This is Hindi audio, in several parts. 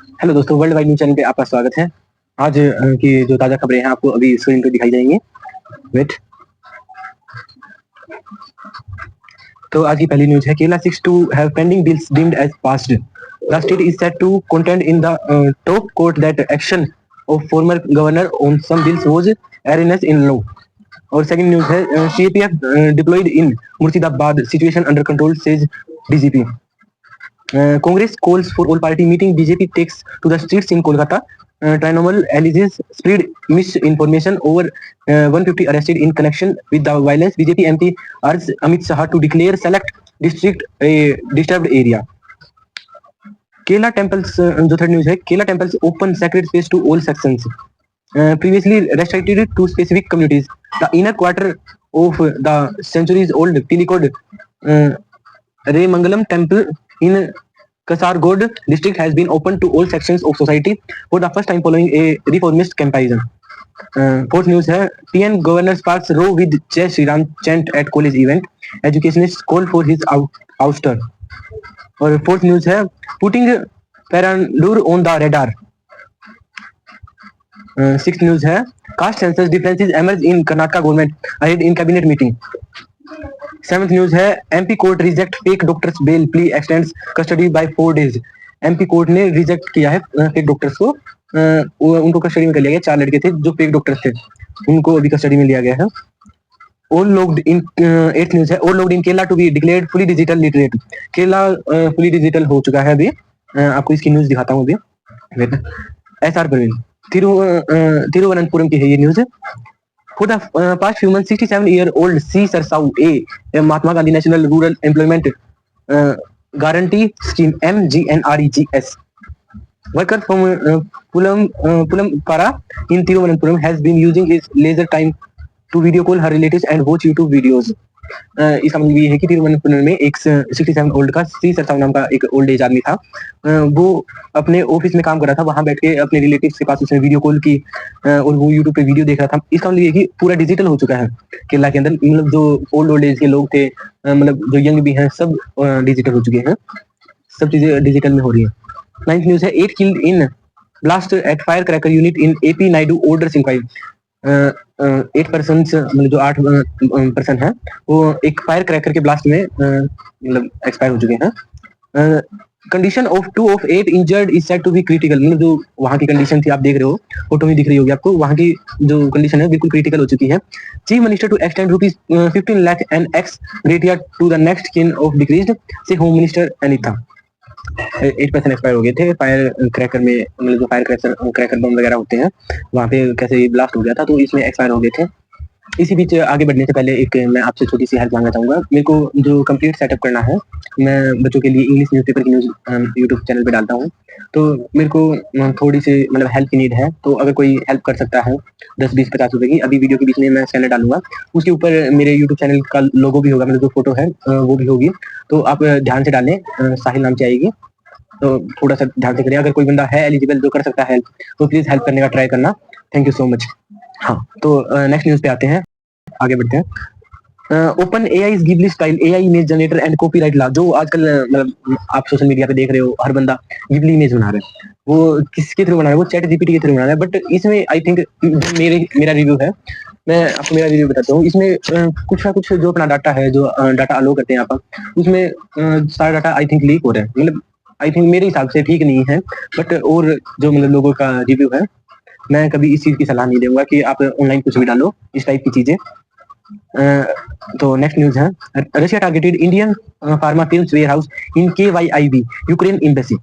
हेलो दोस्तों, वर्ल्ड वाइड न्यूज चैनल पे आपका स्वागत है। आज की जो ताज़ा खबरें हैं आपको अभी स्क्रीन पे दिखाई जाएंगी। वेट। तो आज की पहली न्यूज है, Kerala seeks to have pending bills deemed as passed. The state is set to contend in the top court that action of former governor on some bills was erroneous in law। और सेकंड न्यूज है, CAPF deployed in Murshidabad, situation under control says DGP. Congress calls for all-party meeting. BJP takes to the streets in Kolkata. Trinamool alleges spread misinformation over 150 arrested in connection with the violence. BJP MP urges Amit Shah to declare select district a disturbed area. Kerala temples, जो थर्ड न्यूज है, Kerala temples open sacred space to all sections. Previously restricted to specific communities. The inner quarter of the centuries-old Pilikod Remangalam temple in Kasargod district has been opened to all sections of society for the first time following a reformist campaign. Fourth news है, TN governor sparks row with Jai Shri Ram chant at college event. Educationists call for his ouster. और fourth news है, putting Parandur on the radar. Sixth news है, caste census differences emerge in Karnataka government ahead in cabinet meeting. Seventh news है, MP court reject fake doctor's bail plea extends custody by 4 days. MP court ने रिजेक्ट किया है फेक डॉक्टर्स को, उनको कस्टडी में कर लिया गया। 4 लड़के थे जो फेक डॉक्टर्स थे, उनको अभी कस्टडी में लिया गया है। ऑल लोग इन एट्थ न्यूज है, ऑल लोग in Kerala to be declared fully digital literate. Kerala fully digital हो चुका है अभी। आपको इसकी न्यूज दिखाता हूँ अभी। एसआर प्रवीण, तिरुवनंतपुरम की है ये news. For the past few months, 67-year-old C. Sarsau A, Mahatma Gandhi National Rural Employment Guarantee Scheme (MGNREGS) worker from Pulampara in Thiruvananthapuram has been using his leisure time to video call her relatives and watch YouTube videos. इसका मतलब ये है कि तिरुवनंतपुरम में एक 67 ओल्ड का सी सरसाऊ नाम का एक ओल्ड एज आदमी था। वो अपने ऑफिस में काम कर रहा था, वहां बैठ के अपने रिलेटिव्स के पास उसने वीडियो कॉल की और वो यूट्यूब पे वीडियो देख रहा था। इसका मतलब ये कि पूरा डिजिटल हो चुका है केरला के अंदर। मतलब जो ओल्ड एज के लोग थे, मतलब जो यंग भी हैं, सब डिजिटल हो चुके हैं। सब चीजें डिजिटल में हो रही है। नाइन्थ न्यूज है, 8 killed in blast at fire cracker unit in AP Naidu orders inquiry. 8 person, मतलब जो 8 पर्सन है, वो एक फायर क्रैकर के ब्लास्ट में मतलब एक्सपायर हो चुके हैं। Condition of 2 of 8 injured is said to be critical. मतलब जो वहां की कंडीशन थी, आप देख रहे हो, फोटो में दिख रही होगी आपको, वहां की जो कंडीशन है बिल्कुल क्रिटिकल हो चुकी है। Chief minister to extend rupees 15 lakh and ex gratia to the next kin of deceased, says home minister Anita. 8% expire हो गए थे फायर क्रैकर में। मतलब जो फायर क्रैकर बम वगैरह होते हैं, वहाँ पे कैसे ब्लास्ट हो गया था, तो इसमें एक्सपायर हो गए थे। इसी बीच आगे बढ़ने से पहले एक मैं आपसे छोटी सी हेल्प मांगना चाहूँगा। मेरे को जो कंप्लीट सेटअप करना है, मैं बच्चों के लिए इंग्लिश न्यूज़पेपर की न्यूज़ यूट्यूब चैनल पे डालता हूँ, तो मेरे को थोड़ी सी मतलब हेल्प की नीड है। तो अगर कोई हेल्प कर सकता है 10, 20, 50 रुपए की, अभी वीडियो के बीच में मैं स्कैनर डालूंगा, उसके ऊपर मेरे यूट्यूब चैनल का लोगो भी होगा, मतलब जो फोटो है वो भी होगी। तो आप ध्यान से डालें, साहिल नाम से आएगी, तो थोड़ा सा ध्यान से करिए। अगर कोई बंदा है एलिजिबल जो कर सकता है हेल्प, तो प्लीज हेल्प करने का ट्राई करना। Thank you so much. हाँ, तो नेक्स्ट न्यूज पे आते हैं, आगे बढ़ते हैं। Open AI is Ghibli style AI image generator and copyright law. जो आजकल मतलब आप सोशल मीडिया पे देख रहे हो, हर बंदा गिबली इमेज बना रहा है। वो किसके थ्रू बना रहा है? वो चैट जीपीटी के थ्रू बना रहा है। बट इसमें आई थिंक मेरा रिव्यू है, मैं आपको मेरा रिव्यू बताता हूँ। इसमें कुछ ना कुछ जो अपना डाटा है, जो डाटा अलो करते हैं आप, उसमें सारा डाटा आई थिंक लीक हो रहा है। मतलब आई थिंक मेरे हिसाब से ठीक नहीं है। बट और जो मतलब लोगों का रिव्यू है, मैं कभी इस चीज की सलाह नहीं दूंगा कि आप ऑनलाइन कुछ भी डालो इस टाइप की चीजें। तो नेक्स्ट न्यूज है, Russia targeted Indian pharma firms warehouse in KYIB Ukraine embassy.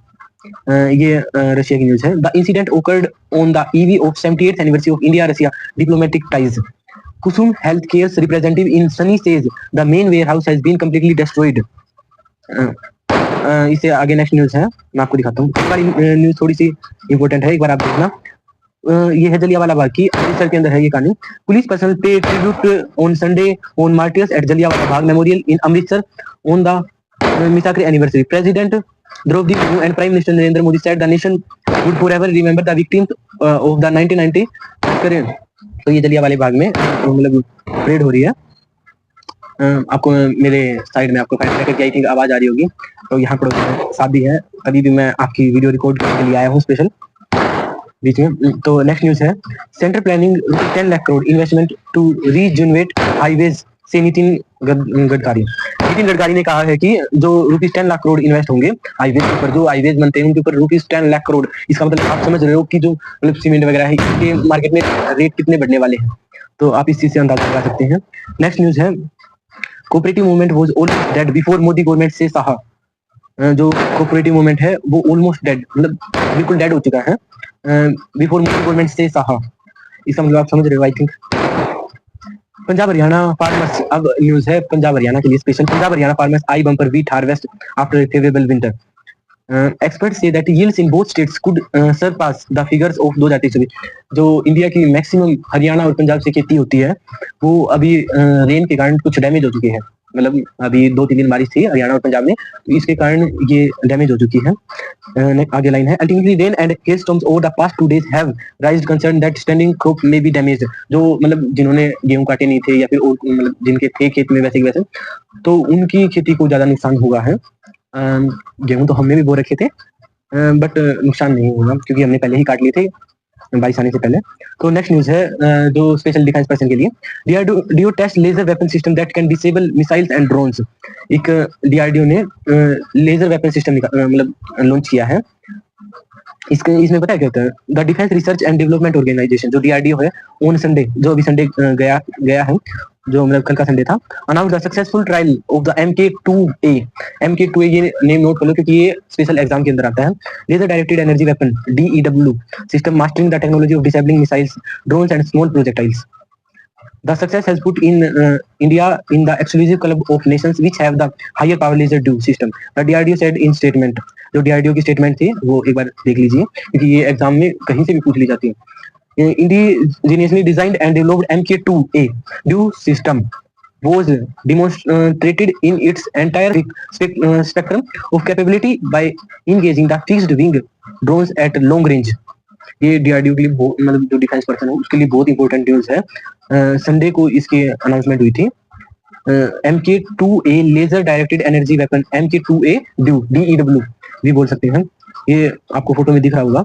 ये रशिया की न्यूज है। The incident occurred on the eve of 78th anniversary of India Russia diplomatic ties. Kusum health care representative in sunny says the main warehouse has been completely destroyed. इससे आगे नेक्स्ट न्यूज है, मैं आपको दिखाता हूँ। हमारी न्यूज थोड़ी सी इंपॉर्टेंट है, एक बार आप देखना। ये है जलियांवाला बाग की, अमृतसर के अंदर है ये कहानी। Police personnel pay tribute on Sunday on martyrs at Jallianwala Bagh memorial in Amritsar on the massacre anniversary. President Droupadi Murmu and prime minister Narendra Modi said the nation would forever remember the victims of the 1990 करें। तो ये जलियांवाला बाग में मतलब परेड हो रही है। आपको मेरे साइड में आपको फैन ट्रैकर की आई थिंक आवाज आ रही होगी, तो यहाँ पर शादी है, तभी भी मैं आपकी वीडियो रिकॉर्ड करने के लिए आया हूँ स्पेशल बीच में। तो नेक्स्ट न्यूज है, centre planning 10 lakh crore investment to rejuvenate highways says Nitin Gadkari. Nitin Gadkari ने कहा है कि जो ₹10 लाख करोड़ इन्वेस्ट होंगे हाईवेज के ऊपर, जो हाईवेज बनते हैं उनके ऊपर ₹10 लाख करोड़, इसका मतलब आप समझ रहे हो कि जो मतलब सीमेंट वगैरह है इसके मार्केट में रेट कितने बढ़ने वाले हैं, तो आप इस चीज से अंदाजा लगा सकते हैं। नेक्स्ट न्यूज है, cooperative movement was almost dead before Modi government से साहा। जो कोऑपरेटिव मूवमेंट है वो ऑलमोस्ट डेड, मतलब बिल्कुल डेड हो चुका है बिफोर मोदी गवर्नमेंट से साहा, इसका मतलब आप समझ रहे हो I think. Punjab Haryana farmers, अब न्यूज है पंजाब हरियाणा के लिए special. Punjab Haryana farmers I bumper wheat harvest after favourable winter. Experts say that yields in both states could surpass the figures of 2023। जो इंडिया की मैक्सिमम हरियाणा और पंजाब से खेती होती है वो अभी रेन के कारण कुछ डैमेज हो चुकी है, मतलब अभी 2-3 दिन बारिश थी हरियाणा और पंजाब में, तो इसके कारण ये डैमेज हो चुकी है। आगे लाइन है, ultimately rain and hailstorms over the past 2 days have raised concern that standing crop may be damaged। जो मतलब जिन्होंने गेहूं काटे नहीं थे या फिर मतलब जिनके थे खेत में वैसे की वैसे, तो उनकी खेती को ज्यादा नुकसान हुआ है। गेहूं तो हमने भी बो रखे थे, बट नुकसान नहीं हुआ क्योंकि हमने पहले ही काट लिए थे बारिश आने से पहले। तो नेक्स्ट न्यूज है जो स्पेशल डिफेंस पर्सन के लिए, DRDO test laser weapon system that can disable missiles and drones. एक डीआरडीओ ने लेजर वेपन सिस्टम मतलब लॉन्च किया है। इसमें पता है क्या होता है, the defence research and development organisation जो डीआरडीओ है, ऑन संडे, जो अभी संडे गया है, जो मतलब कल का संडे था, announce the successful trial of the MK2A। MK2A ये नेम नोट कर लो क्योंकि ये स्पेशल एग्जाम के अंदर आता है। Laser directed energy weapon DEW system mastering the technology of disabling missiles, drones and small projectiles. The success has put in India in the exclusive club of nations which have the higher power laser DEW system। The DRDO said in statement। जो DRDO की स्टेटमेंट थी वो एक बार देख लीजिए क्योंकि ये एग्जाम में कहीं से भी पूछ ली जाती है। Indigenously designed and developed MK2A DEW system was demonstrated in its entire spectrum of capability by engaging the fixed wing drones at long range। ये डीआरडीओ के लिए मतलब जो डिफेंस पर्सन है उसके लिए बहुत इंपॉर्टेंट न्यूज है। संडे को इसकी अनाउंसमेंट हुई थी। MK2A laser directed energy weapon, MK2A DEW भी बोल सकते हैं, ये आपको फोटो में दिख रहा होगा।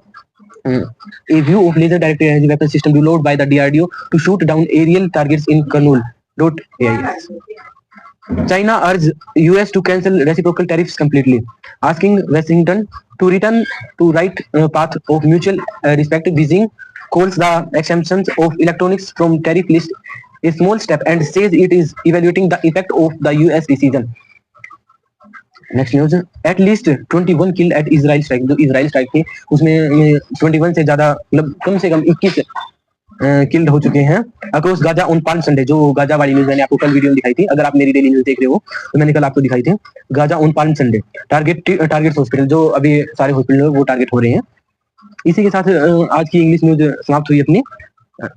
A view of laser directed energy weapon system developed by the DRDO to shoot down aerial targets in Kurnool.ai। China urged US to cancel reciprocal tariffs completely, asking Washington to return to right path of mutual respect। Beijing calls the exemptions of electronics from tariff list a small step and says it is evaluating the effect of the US decision। Next news, at least 21 killed at Israel strike. जो इजराइल स्ट्राइक थी उसमें 21 से ज्यादा मतलब कम से कम 21 किल्ड हो चुके हैं across Gaza on palm Sunday. जो गाजा वाली न्यूज मैंने आपको कल वीडियो में दिखाई थी, अगर आप मेरी डेली न्यूज देख रहे हो तो मैंने कल आपको दिखाई थी Gaza on palm Sunday. Target hospital, जो अभी सारे हॉस्पिटल वो टारगेट हो रहे हैं। इसी के साथ आज की इंग्लिश न्यूज समाप्त हुई अपनी।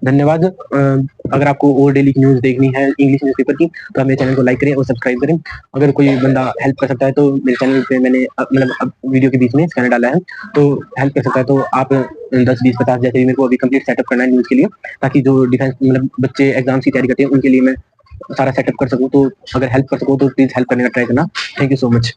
धन्यवाद। अगर आपको और डेली की न्यूज देखनी है इंग्लिश न्यूज़पेपर की तो आप मेरे चैनल को लाइक करें और सब्सक्राइब करें। अगर कोई बंदा हेल्प कर सकता है तो मेरे चैनल पे मैंने मतलब वीडियो के बीच में स्कैनर डाला है, तो हेल्प कर सकता है तो आप 10-20-50 जैसे भी मेरे को अभी कंप्लीट सेटअप करना है न्यूज़ के लिए, ताकि जो डिफेंस मतलब बच्चे एग्जाम्स की तैयारी करते हैं उनके लिए मैं सारा सेटअप कर सकूँ। तो अगर हेल्प कर सकूँ तो प्लीज़ हेल्प करने का ट्राई करना। Thank you so much.